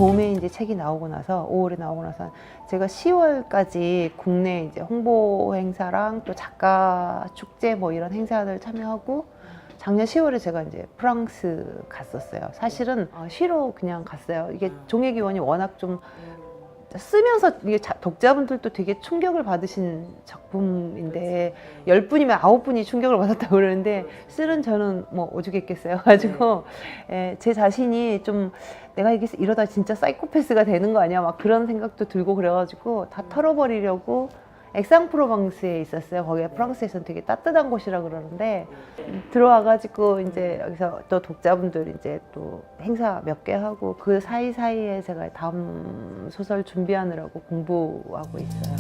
봄에 이제 책이 나오고 나서 5월에 나오고 나서 제가 10월까지 국내 이제 홍보 행사랑 또 작가 축제 뭐 이런 행사들 참여하고 작년 10월에 제가 이제 프랑스 갔었어요. 사실은 쉬러 그냥 갔어요. 이게 종횡기원이 워낙 좀 쓰면서 이게 독자분들도 되게 충격을 받으신 작품인데 10분이면 9분이 충격을 받았다고 그러는데 쓰는 저는 뭐 오죽했겠어요. 가지고 제 자신이 좀 내가 이러다 진짜 사이코패스가 되는 거 아니야 막 그런 생각도 들고 그래가지고 다 털어버리려고 엑상프로방스에 있었어요. 거기가 프랑스에서는 되게 따뜻한 곳이라 그러는데 들어와가지고 이제 여기서 또 독자분들 이제 또 행사 몇 개 하고 그 사이사이에 제가 다음 소설 준비하느라고 공부하고 있어요.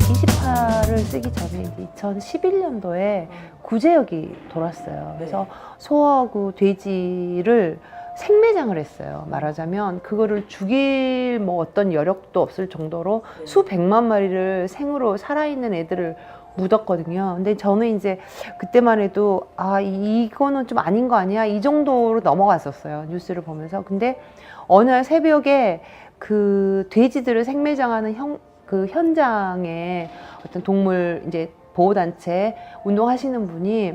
28을 쓰기 전에 2011년도에 구제역이 돌았어요. 그래서 소하고 돼지를 생매장을 했어요. 말하자면 그거를 죽일 뭐 어떤 여력도 없을 정도로 수백만 마리를 생으로 살아있는 애들을 묻었거든요. 근데 저는 이제 그때만 해도 이거는 좀 아닌 거 아니야? 이 정도로 넘어갔었어요. 뉴스를 보면서. 근데 어느 날 새벽에 그 돼지들을 생매장하는 그 현장에 어떤 동물 이제 보호단체 운동하시는 분이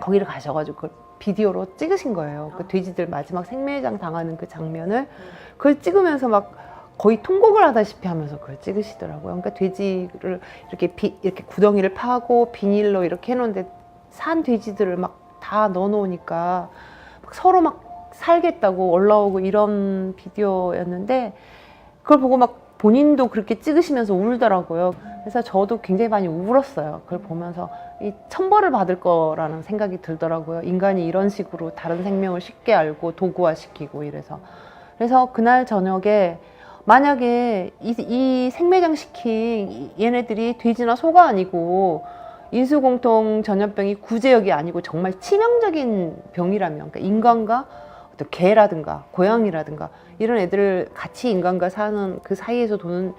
거기를 가셔가지고 그걸 비디오로 찍으신 거예요. 그 돼지들 마지막 생매장 당하는 그 장면을 그걸 찍으면서 막 거의 통곡을 하다시피 하면서 그걸 찍으시더라고요. 그러니까 돼지를 이렇게 구덩이를 파고 비닐로 이렇게 해놓은데 산 돼지들을 막 다 넣어놓으니까 막 서로 막 살겠다고 올라오고 이런 비디오였는데 그걸 보고 막 본인도 그렇게 찍으시면서 울더라고요. 그래서 저도 굉장히 많이 울었어요. 그걸 보면서 이 천벌을 받을 거라는 생각이 들더라고요. 인간이 이런 식으로 다른 생명을 쉽게 알고 도구화시키고 이래서. 그래서 그날 저녁에 만약에 이 생매장 시킨 얘네들이 돼지나 소가 아니고 인수공통 전염병이 구제역이 아니고 정말 치명적인 병이라면, 그러니까 인간과 어떤 개라든가 고양이라든가 이런 애들을 같이 인간과 사는 그 사이에서 도는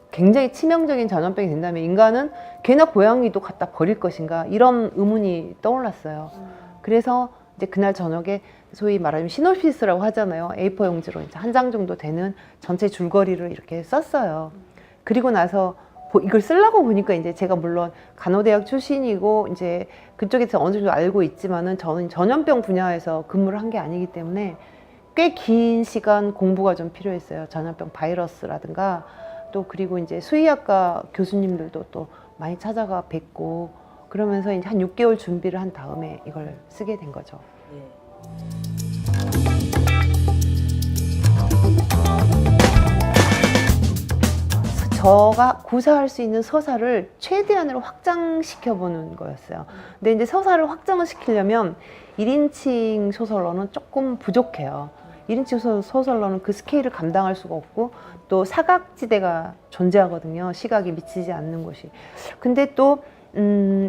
굉장히 치명적인 전염병이 된다면 인간은 개나 고양이도 갖다 버릴 것인가 이런 의문이 떠올랐어요. 그래서 이제 그날 저녁에 소위 말하면 시놉시스라고 하잖아요. A4 용지로 이제 한 장 정도 되는 전체 줄거리를 이렇게 썼어요. 그리고 나서 이걸 쓰려고 보니까 이제 제가 물론 간호대학 출신이고 이제 그쪽에서 어느 정도 알고 있지만은 저는 전염병 분야에서 근무를 한 게 아니기 때문에 꽤 긴 시간 공부가 좀 필요했어요. 전염병 바이러스라든가 또 그리고 이제 수의학과 교수님들도 또 많이 찾아가 뵙고 그러면서 이제 한 6개월 준비를 한 다음에 이걸 쓰게 된 거죠. 저가 구사할 수 있는 서사를 최대한으로 확장시켜보는 거였어요. 근데 이제 서사를 확장을 시키려면 1인칭 소설로는 조금 부족해요. 1인칭 소설로는 그 스케일을 감당할 수가 없고 또 사각지대가 존재하거든요. 시각이 미치지 않는 곳이. 근데 또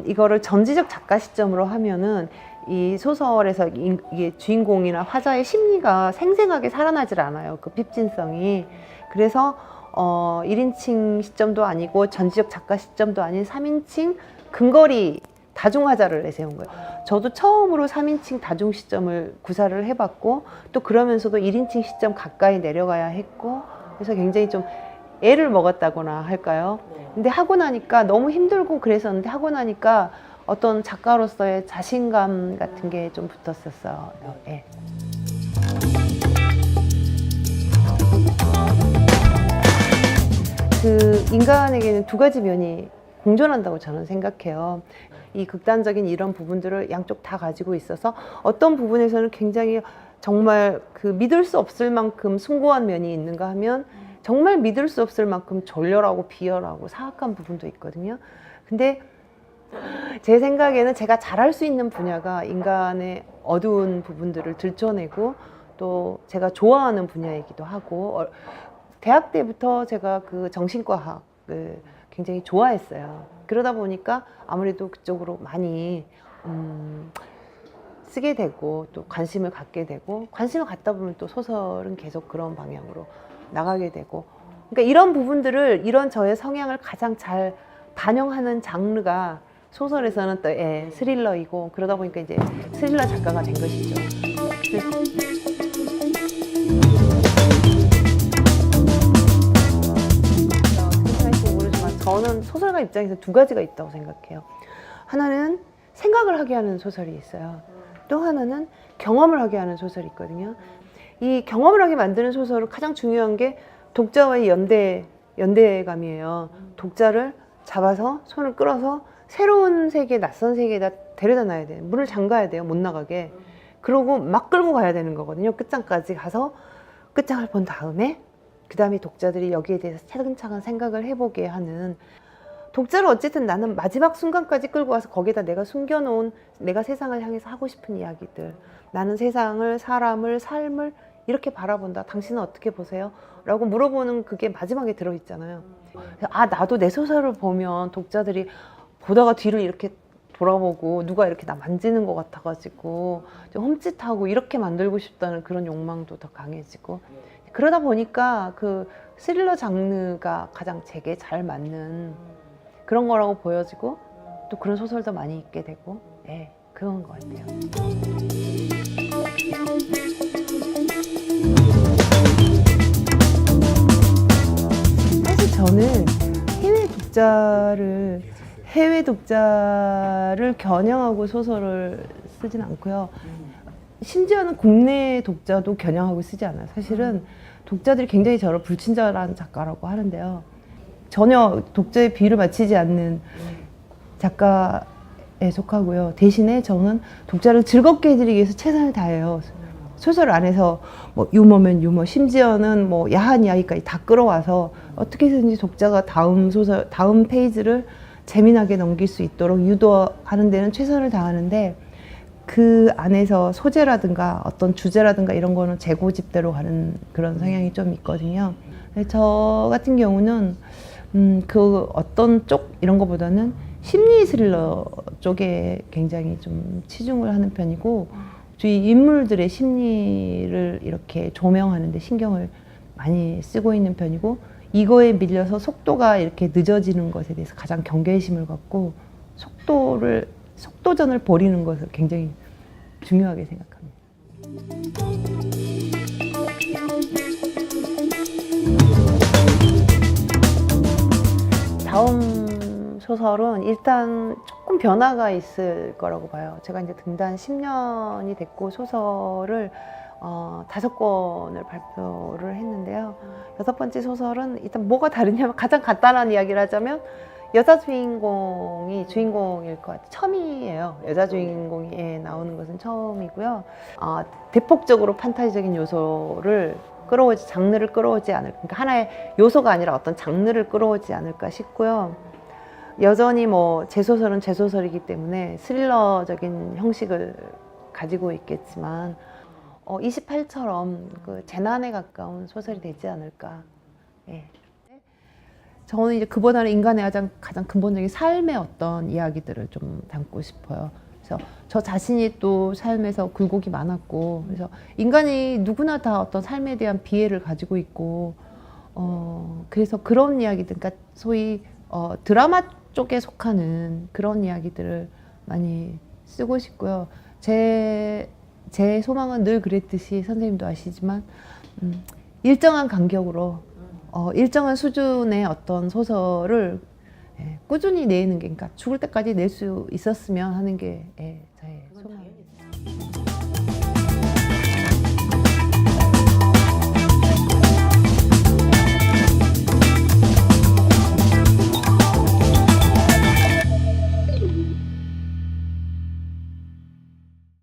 이거를 전지적 작가 시점으로 하면은 이 소설에서 이게 주인공이나 화자의 심리가 생생하게 살아나질 않아요. 그 핍진성이. 그래서 1인칭 시점도 아니고 전지적 작가 시점도 아닌 3인칭 근거리 다중화자를 내세운 거예요. 저도 처음으로 3인칭 다중 시점을 구사를 해봤고 또 그러면서도 1인칭 시점 가까이 내려가야 했고 그래서 굉장히 좀 애를 먹었다거나 할까요? 근데 하고 나니까 너무 힘들고 그랬었는데 하고 나니까 어떤 작가로서의 자신감 같은 게 좀 붙었었어요. 네. 그 인간에게는 두 가지 면이 공존한다고 저는 생각해요. 이 극단적인 이런 부분들을 양쪽 다 가지고 있어서 어떤 부분에서는 굉장히 정말 그 믿을 수 없을 만큼 숭고한 면이 있는가 하면 정말 믿을 수 없을 만큼 졸렬하고 비열하고 사악한 부분도 있거든요. 근데 제 생각에는 제가 잘할 수 있는 분야가 인간의 어두운 부분들을 들춰내고 또 제가 좋아하는 분야이기도 하고 대학 때부터 제가 그 정신과학을 굉장히 좋아했어요. 그러다 보니까 아무래도 그쪽으로 많이 쓰게 되고 또 관심을 갖게 되고 관심을 갖다 보면 또 소설은 계속 그런 방향으로 나가게 되고 그러니까 이런 부분들을 이런 저의 성향을 가장 잘 반영하는 장르가 소설에서는 또 스릴러이고 그러다 보니까 이제 스릴러 작가가 된 것이죠. 어떻게 생각할지 모르지만 저는 소설가 입장에서 두 가지가 있다고 생각해요. 하나는 생각을 하게 하는 소설이 있어요. 또 하나는 경험을 하게 하는 소설이 있거든요. 이 경험을 하게 만드는 소설은 가장 중요한 게 독자와의 연대감이에요. 독자를 잡아서 손을 끌어서 새로운 세계, 낯선 세계에다 데려다 놔야 돼요. 문을 잠가야 돼요. 못 나가게. 그러고 막 끌고 가야 되는 거거든요. 끝장까지 가서 끝장을 본 다음에 그 다음에 독자들이 여기에 대해서 차근차근 생각을 해보게 하는, 독자를 어쨌든 나는 마지막 순간까지 끌고 와서 거기에다 내가 숨겨놓은 내가 세상을 향해서 하고 싶은 이야기들, 나는 세상을, 사람을, 삶을 이렇게 바라본다. 당신은 어떻게 보세요? 라고 물어보는 그게 마지막에 들어있잖아요. 아, 나도 내 소설을 보면 독자들이 보다가 뒤를 이렇게 돌아보고 누가 이렇게 나 만지는 것 같아가지고 좀 험짓하고 이렇게 만들고 싶다는 그런 욕망도 더 강해지고, 그러다 보니까 그 스릴러 장르가 가장 제게 잘 맞는 그런 거라고 보여지고 또 그런 소설도 많이 읽게 되고, 그런 것 같아요. 사실 저는 해외 독자를 겨냥하고 소설을 쓰진 않고요. 심지어는 국내 독자도 겨냥하고 쓰지 않아요. 사실은 독자들이 굉장히 저를 불친절한 작가라고 하는데요. 전혀 독자의 비율을 맞추지 않는 작가에 속하고요. 대신에 저는 독자를 즐겁게 해드리기 위해서 최선을 다해요. 소설 안에서 뭐 유머면 유머, 심지어는 뭐 야한 이야기까지 다 끌어와서 어떻게든지 독자가 다음 페이지를 재미나게 넘길 수 있도록 유도하는 데는 최선을 다하는데, 그 안에서 소재라든가 어떤 주제라든가 이런 거는 제 고집대로 가는 그런 성향이 좀 있거든요. 저 같은 경우는 그 어떤 쪽 이런 거보다는 심리 스릴러 쪽에 굉장히 좀 치중을 하는 편이고, 주위 인물들의 심리를 이렇게 조명하는 데 신경을 많이 쓰고 있는 편이고, 이거에 밀려서 속도가 이렇게 늦어지는 것에 대해서 가장 경계심을 갖고 속도전을 벌이는 것을 굉장히 중요하게 생각합니다. 다음 소설은 일단 조금 변화가 있을 거라고 봐요. 제가 이제 등단 10년이 됐고 소설을 5권을 발표를 했는데요. 6번째 소설은 일단 뭐가 다르냐면, 가장 간단한 이야기를 하자면 여자 주인공이 주인공일 것 같아요. 처음이에요. 여자 주인공이 나오는 것은 처음이고요. 대폭적으로 판타지적인 요소를 장르를 끌어오지 않을까. 그러니까 하나의 요소가 아니라 어떤 장르를 끌어오지 않을까 싶고요. 여전히 뭐 제 소설은 제 소설이기 때문에 스릴러적인 형식을 가지고 있겠지만 28처럼 그 재난에 가까운 소설이 되지 않을까. 저는 이제 그보다는 인간의 가장 근본적인 삶의 어떤 이야기들을 좀 담고 싶어요. 그래서 저 자신이 또 삶에서 굴곡이 많았고, 그래서 인간이 누구나 다 어떤 삶에 대한 비애를 가지고 있고, 그래서 그런 이야기들, 그러니까 소위 드라마 쪽에 속하는 그런 이야기들을 많이 쓰고 싶고요. 제 소망은 늘 그랬듯이, 선생님도 아시지만 일정한 간격으로 일정한 수준의 어떤 소설을 꾸준히 내는 게, 그러니까 죽을 때까지 낼 수 있었으면 하는 게